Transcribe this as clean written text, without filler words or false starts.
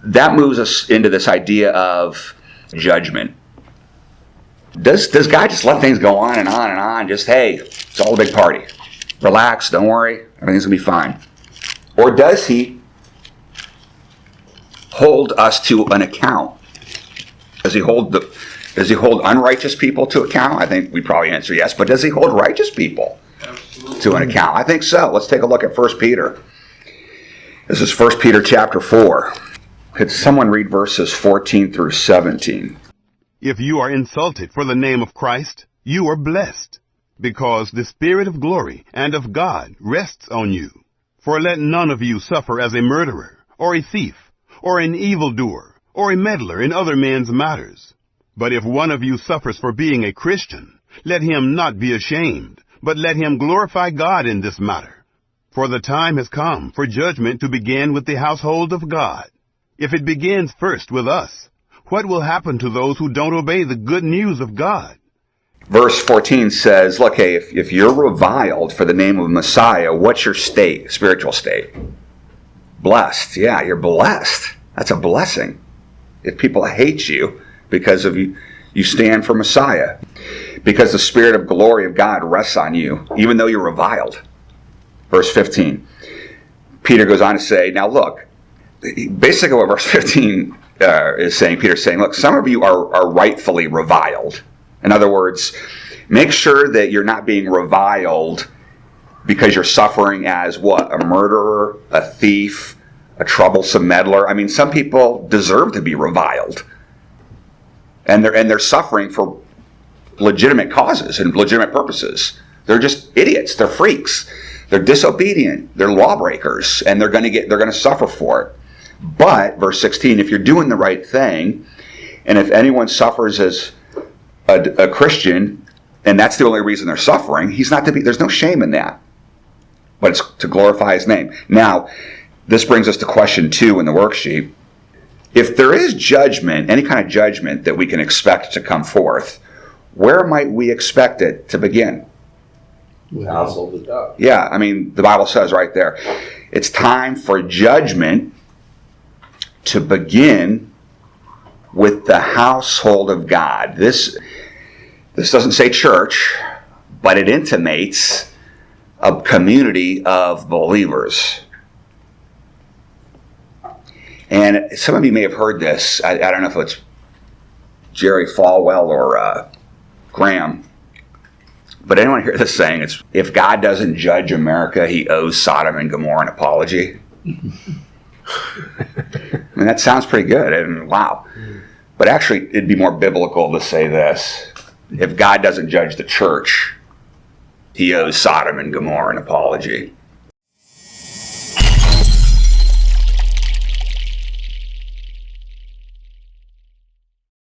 that moves us into this idea of judgment. Does God just let things go on and on and on? Just, hey, it's all a big party. Relax, don't worry, everything's going to be fine. Or does he hold us to an account? Does he hold unrighteous people to account? I think we probably answer yes. But does he hold righteous people to an account? I think so. Let's take a look at 1 Peter. This is 1 Peter chapter 4. Could someone read verses 14 through 17? If you are insulted for the name of Christ, you are blessed, because the Spirit of glory and of God rests on you. For let none of you suffer as a murderer, or a thief, or an evildoer, or a meddler in other men's matters. But if one of you suffers for being a Christian, let him not be ashamed, but let him glorify God in this matter. For the time has come for judgment to begin with the household of God. If it begins first with us, what will happen to those who don't obey the good news of God? Verse 14 says, look, hey, if you're reviled for the name of Messiah, what's your state, spiritual state? Blessed. Yeah, you're blessed. That's a blessing. If people hate you because of you stand for Messiah. Because the Spirit of glory of God rests on you, even though you're reviled. Verse 15. Peter goes on to say, now look, basically what verse 15 is saying, Peter's saying, look, some of you are rightfully reviled. In other words, make sure that you're not being reviled because you're suffering as what? A murderer, a thief, a troublesome meddler. I mean, some people deserve to be reviled. And they're suffering for legitimate causes and legitimate purposes. They're just idiots. They're freaks. They're disobedient. They're lawbreakers, and they're going to suffer for it. But verse 16, if you're doing the right thing, and if anyone suffers as a Christian, and that's the only reason they're suffering, there's no shame in that. But it's to glorify his name. Now, this brings us to question 2 in the worksheet. If there is judgment, any kind of judgment that we can expect to come forth, where might we expect it to begin? The household of God. Yeah, I mean, the Bible says right there, it's time for judgment to begin with the household of God. This doesn't say church, but it intimates a community of believers. And some of you may have heard this. I don't know if it's Jerry Falwell or Graham. But anyone hear this saying? It's, if God doesn't judge America, he owes Sodom and Gomorrah an apology. I mean, that sounds pretty good. And wow. But actually, it'd be more biblical to say this. If God doesn't judge the church, he owes Sodom and Gomorrah an apology.